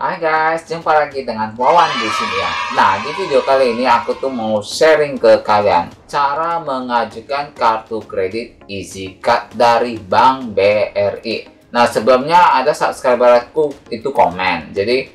Hai guys, jumpa lagi dengan Wawan di sini ya. Nah, di video kali ini aku tuh mau sharing ke kalian cara mengajukan kartu kredit EasyCard dari Bank BRI. Nah, sebelumnya ada subscriber aku itu komen. Jadi,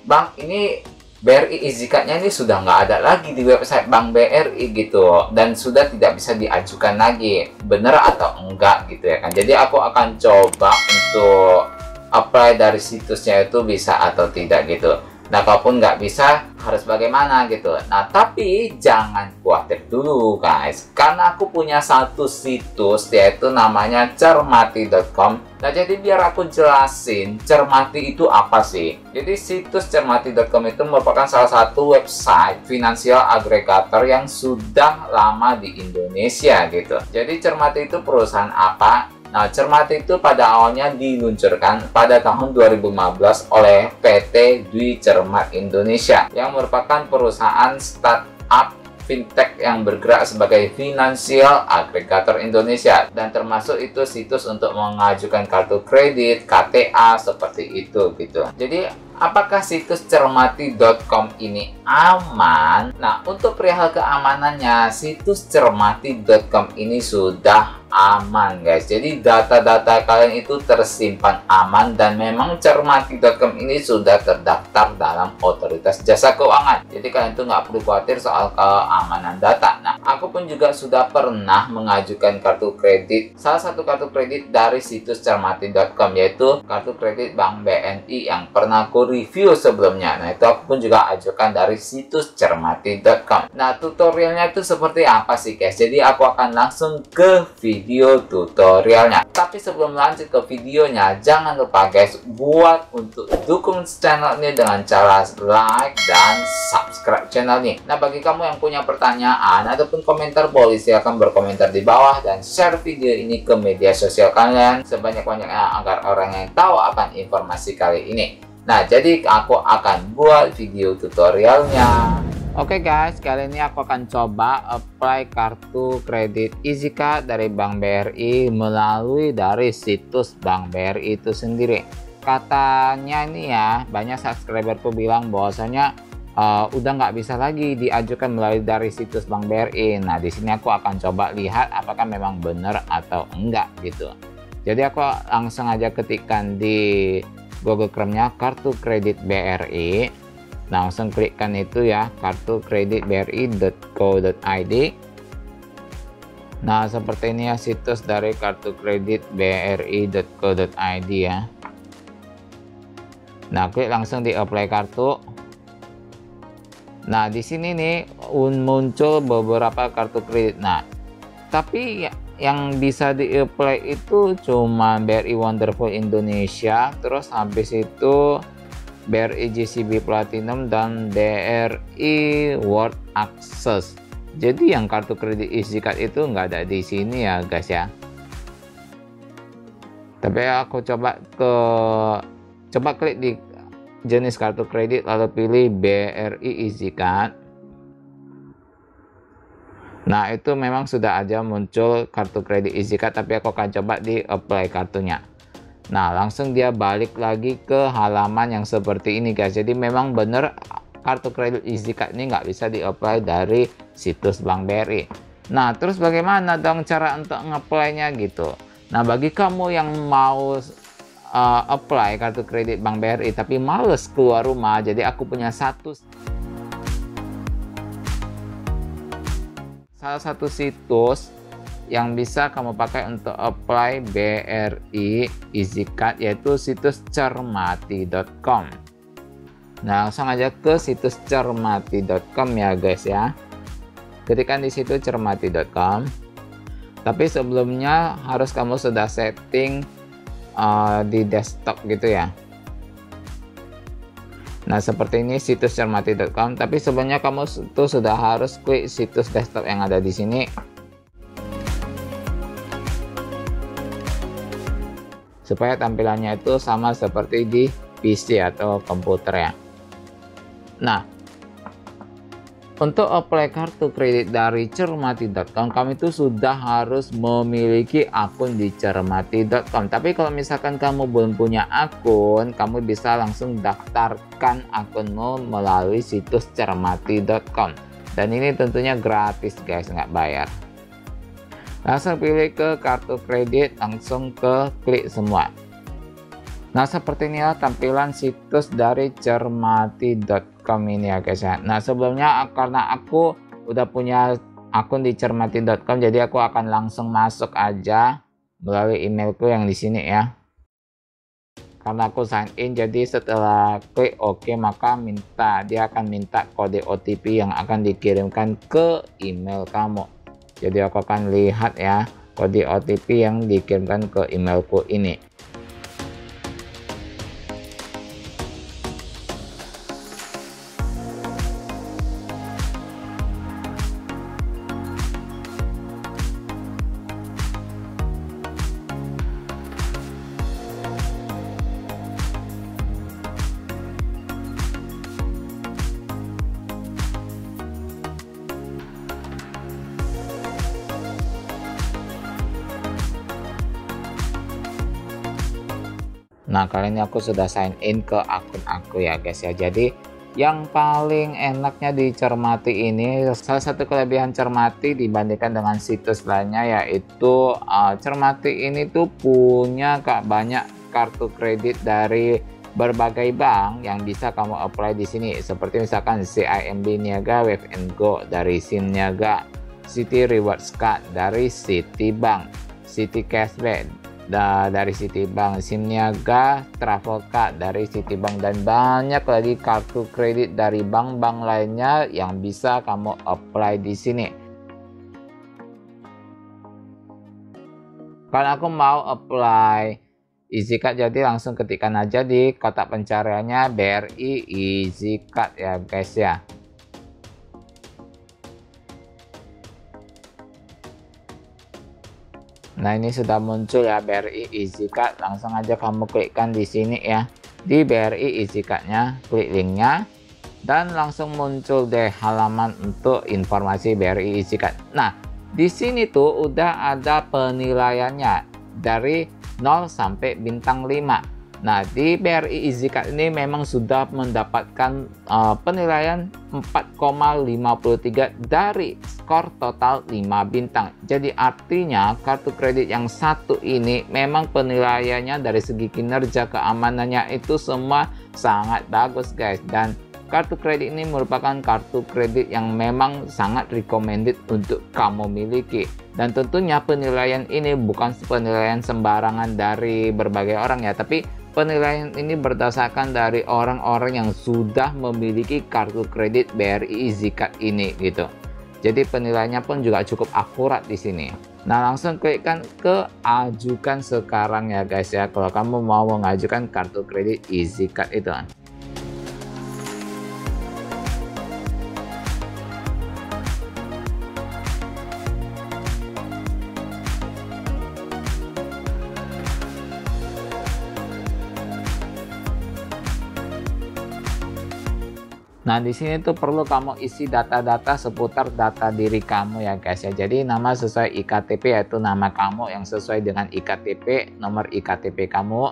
Bang, ini BRI EasyCard-nya ini sudah nggak ada lagi di website Bank BRI gitu, dan sudah tidak bisa diajukan lagi. Bener atau enggak gitu ya kan? Jadi aku akan coba untuk apply dari situsnya itu bisa atau tidak gitu. Nah, kalaupun nggak bisa harus bagaimana gitu. Nah, tapi jangan khawatir dulu guys, karena aku punya satu situs yaitu namanya cermati.com. Nah, jadi biar aku jelasin Cermati itu apa sih. Jadi situs cermati.com itu merupakan salah satu website finansial agregator yang sudah lama di Indonesia gitu. Jadi Cermati itu perusahaan apa? Nah, Cermati itu pada awalnya diluncurkan pada tahun 2015 oleh PT Dwi Cermat Indonesia yang merupakan perusahaan startup fintech yang bergerak sebagai finansial agregator Indonesia, dan termasuk itu situs untuk mengajukan kartu kredit, KTA seperti itu gitu. Jadi apakah situs cermati.com ini aman? Nah, untuk perihal keamanannya, situs cermati.com ini sudah aman guys. Jadi data-data kalian itu tersimpan aman, dan memang cermati.com ini sudah terdaftar dalam Otoritas Jasa Keuangan. Jadi kalian tuh nggak perlu khawatir soal keamanan data. Nah, aku pun juga sudah pernah mengajukan kartu kredit, salah satu kartu kredit dari situs cermati.com, yaitu kartu kredit Bank BNI yang pernah aku review sebelumnya. Nah, itu aku pun juga ajukan dari situs cermati.com. Nah, tutorialnya itu seperti apa sih guys? Jadi aku akan langsung ke video tutorialnya. Tapi sebelum lanjut ke videonya, jangan lupa guys buat untuk dukung channel ini dengan cara like dan subscribe channel ini. Nah, bagi kamu yang punya pertanyaan ataupun komentar, boleh silahkan berkomentar di bawah dan share video ini ke media sosial kalian sebanyak-banyaknya agar orang yang tahu akan informasi kali ini. Nah, jadi aku akan buat video tutorialnya. Oke guys, kali ini aku akan coba apply kartu kredit EasyCard dari Bank BRI melalui dari situs Bank BRI itu sendiri. Katanya ini ya, banyak subscriberku bilang bahwasanya udah nggak bisa lagi diajukan melalui dari situs Bank BRI. Nah, di sini aku akan coba lihat apakah memang benar atau enggak gitu. Jadi aku langsung aja ketikkan di Google Chrome-nya kartu kredit BRI. Langsung klikkan itu ya, kartu kredit bri.co.id. Nah, seperti ini ya situs dari kartu kredit bri.co.id ya. Nah, klik langsung di apply kartu. Nah, di sini nih muncul beberapa kartu kredit. Nah, tapi yang bisa di-apply itu cuma BRI Wonderful Indonesia, terus habis itu BRI GCB Platinum dan BRI World Access. Jadi yang kartu kredit EasyCard itu nggak ada di sini ya guys ya. Tapi aku coba klik di jenis kartu kredit lalu pilih BRI EasyCard. Nah, itu memang sudah aja muncul kartu kredit EasyCard, tapi aku akan coba di apply kartunya. Nah, langsung dia balik lagi ke halaman yang seperti ini guys. Jadi memang bener kartu kredit EasyCard ini nggak bisa di-apply dari situs Bank BRI. Nah, terus bagaimana dong cara untuk nge-apply-nya gitu? Nah, bagi kamu yang mau apply kartu kredit Bank BRI tapi males keluar rumah, jadi aku punya salah satu situs yang bisa kamu pakai untuk apply BRI EasyCard, yaitu situs cermati.com. Nah, langsung aja ke situs cermati.com ya guys ya. Ketikkan di situ cermati.com. Tapi sebelumnya harus kamu sudah setting di desktop gitu ya. Nah, seperti ini situs cermati.com. Tapi sebelumnya kamu tuh sudah harus klik situs desktop yang ada di sini. Supaya tampilannya itu sama seperti di PC atau komputer ya. Nah, Untuk apply kartu kredit dari cermati.com, kamu itu sudah harus memiliki akun di cermati.com. Tapi kalau misalkan kamu belum punya akun, kamu bisa langsung daftarkan akunmu melalui situs cermati.com. Dan ini tentunya gratis guys, nggak bayar. Langsung pilih ke kartu kredit, langsung ke klik semua. Nah, seperti inilah tampilan situs dari cermati.com ini ya guys ya. Nah, sebelumnya karena aku udah punya akun di cermati.com, jadi aku akan langsung masuk aja melalui emailku yang di sini ya. Karena aku sign in, jadi setelah klik OK, maka dia akan minta kode OTP yang akan dikirimkan ke email kamu. Jadi aku akan lihat ya kode OTP yang dikirimkan ke emailku ini. Nah, kali ini aku sudah sign in ke akun aku ya guys ya. Jadi yang paling enaknya di Cermati ini, salah satu kelebihan Cermati dibandingkan dengan situs lainnya, yaitu Cermati ini tuh punya banyak kartu kredit dari berbagai bank yang bisa kamu apply di sini. Seperti misalkan CIMB Niaga, Wave & Go dari SIM Niaga, Citi Rewards Card dari Citibank, Citi Cashback dari Citibank, SIM Niaga, Travel Card dari Citibank, dan banyak lagi kartu kredit dari bank-bank lainnya yang bisa kamu apply di sini. Kalau aku mau apply EasyCard, jadi langsung ketikkan aja di kotak pencariannya BRI EasyCard ya guys ya. Nah, ini sudah muncul ya BRI EasyCard. Langsung aja kamu klikkan di sini ya, di BRI EasyCard-nya, klik linknya, dan langsung muncul deh halaman untuk informasi BRI EasyCard. Nah, di sini tuh udah ada penilaiannya dari 0 sampai bintang 5. Nah, di BRI EasyCard ini memang sudah mendapatkan penilaian 4,53 dari skor total 5 bintang. Jadi artinya kartu kredit yang satu ini memang penilaiannya dari segi kinerja, keamanannya itu semua sangat bagus guys. Dan kartu kredit ini merupakan kartu kredit yang memang sangat recommended untuk kamu miliki. Dan tentunya penilaian ini bukan penilaian sembarangan dari berbagai orang ya, tapi penilaian ini berdasarkan dari orang-orang yang sudah memiliki kartu kredit BRI EasyCard ini gitu. Jadi penilaiannya pun juga cukup akurat di sini. Nah, langsung klikkan ke ajukan sekarang ya guys ya, kalau kamu mau mengajukan kartu kredit EasyCard itu. Nah, di sini tuh perlu kamu isi data-data seputar data diri kamu ya guys ya. Jadi nama sesuai IKTP, yaitu nama kamu yang sesuai dengan IKTP, nomor IKTP kamu.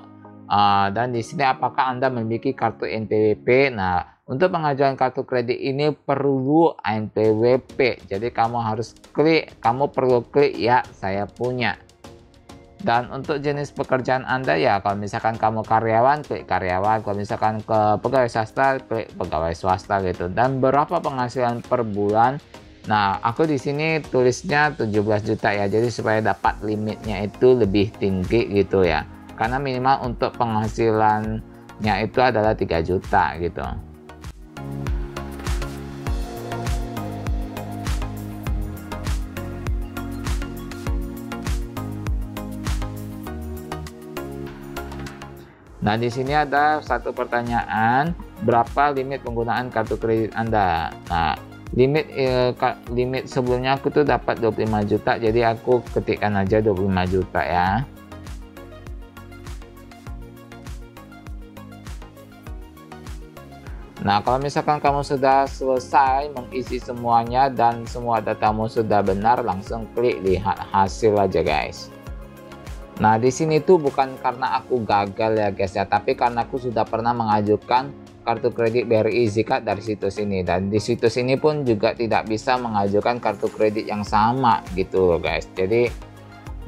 Dan di sini apakah Anda memiliki kartu NPWP. Nah, untuk pengajuan kartu kredit ini perlu NPWP. Jadi kamu perlu klik ya saya punya. Dan untuk jenis pekerjaan Anda ya, kalau misalkan kamu karyawan, klik karyawan. Kalau misalkan ke pegawai swasta, klik pegawai swasta gitu. Dan berapa penghasilan per bulan? Nah, aku di sini tulisnya 17 juta ya. Jadi supaya dapat limitnya itu lebih tinggi gitu ya. Karena minimal untuk penghasilannya itu adalah 3 juta gitu. Nah, di sini ada satu pertanyaan, berapa limit penggunaan kartu kredit Anda? Nah, limit sebelumnya aku tuh dapat 25 juta, jadi aku ketikkan aja 25 juta ya. Nah, kalau misalkan kamu sudah selesai mengisi semuanya dan semua datamu sudah benar, langsung klik lihat hasil aja guys. Nah, di sini tuh bukan karena aku gagal ya guys ya, tapi karena aku sudah pernah mengajukan kartu kredit BRI Easy Card dari situs ini, dan di situs ini pun juga tidak bisa mengajukan kartu kredit yang sama gitu loh guys. Jadi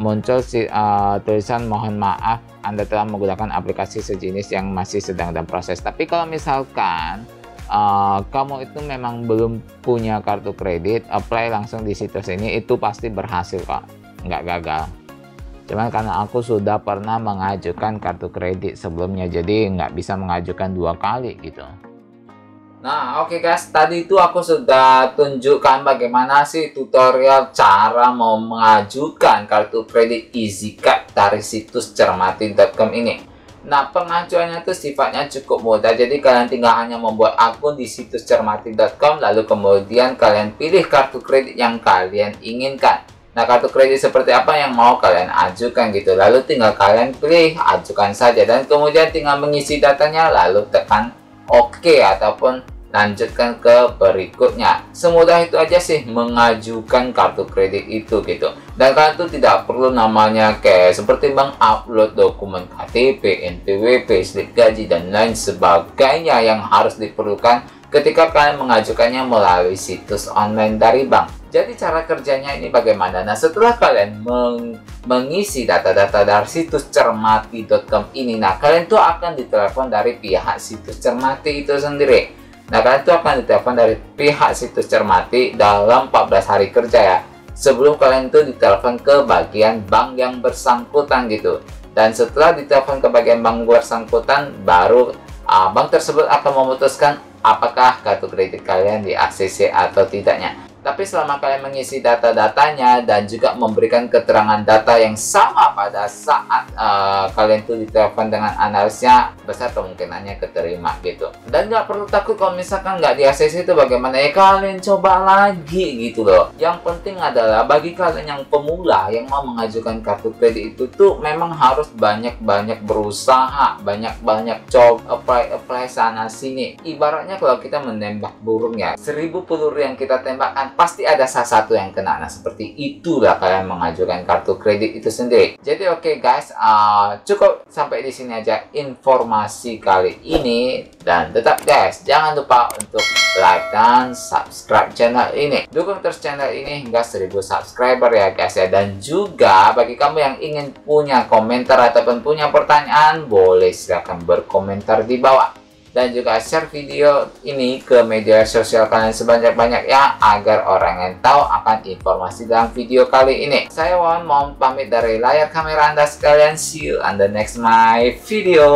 muncul tulisan mohon maaf Anda telah menggunakan aplikasi sejenis yang masih sedang dalam proses. Tapi kalau misalkan kamu itu memang belum punya kartu kredit, apply langsung di situs ini, itu pasti berhasil kok, nggak gagal. Cuman karena aku sudah pernah mengajukan kartu kredit sebelumnya, jadi nggak bisa mengajukan 2 kali gitu. Nah, oke guys, tadi itu aku sudah tunjukkan bagaimana sih tutorial cara mau mengajukan kartu kredit Easy Card dari situs cermati.com ini. Nah, pengajuannya itu sifatnya cukup mudah, jadi kalian tinggal hanya membuat akun di situs cermati.com, lalu kemudian kalian pilih kartu kredit yang kalian inginkan. Nah, kartu kredit seperti apa yang mau kalian ajukan gitu, lalu tinggal kalian pilih, ajukan saja, dan kemudian tinggal mengisi datanya, lalu tekan OK ataupun lanjutkan ke berikutnya. Semudah itu aja sih mengajukan kartu kredit itu gitu. Dan kalian tuh tidak perlu namanya kayak seperti mengupload dokumen KTP, NPWP, slip gaji dan lain sebagainya yang harus diperlukan ketika kalian mengajukannya melalui situs online dari bank. Jadi cara kerjanya ini bagaimana? Nah, setelah kalian mengisi data-data dari situs cermati.com ini, nah kalian tuh akan ditelepon dari pihak situs Cermati itu sendiri. Nah, kalian tuh akan ditelepon dari pihak situs Cermati dalam 14 hari kerja ya, sebelum kalian tuh ditelepon ke bagian bank yang bersangkutan gitu. Dan setelah ditelepon ke bagian bank bersangkutan, baru bank tersebut akan memutuskan apakah kartu kredit kalian di ACC atau tidaknya. Tapi selama kalian mengisi data-datanya dan juga memberikan keterangan data yang sama pada saat kalian tuh ditelepon dengan analisnya, besar kemungkinannya keterima gitu. Dan nggak perlu takut kalau misalkan nggak di ACC itu bagaimana ya, kalian coba lagi gitu loh. Yang penting adalah bagi kalian yang pemula yang mau mengajukan kartu kredit itu tuh memang harus banyak-banyak berusaha, banyak-banyak coba apply sana sini. Ibaratnya kalau kita menembak burung ya, 1000 peluru yang kita tembakkan pasti ada salah satu yang kena. Nah, seperti itulah kalian mengajukan kartu kredit itu sendiri. Jadi oke guys, cukup sampai di sini aja informasi kali ini, dan tetap guys jangan lupa untuk like dan subscribe channel ini. Dukung terus channel ini hingga 1000 subscriber ya guys ya. Dan juga bagi kamu yang ingin punya komentar ataupun punya pertanyaan, boleh silahkan berkomentar di bawah. Dan juga share video ini ke media sosial kalian sebanyak-banyaknya agar orang yang tahu akan informasi dalam video kali ini. Saya Wawan mohon pamit dari layar kamera Anda sekalian. See you on the next my video.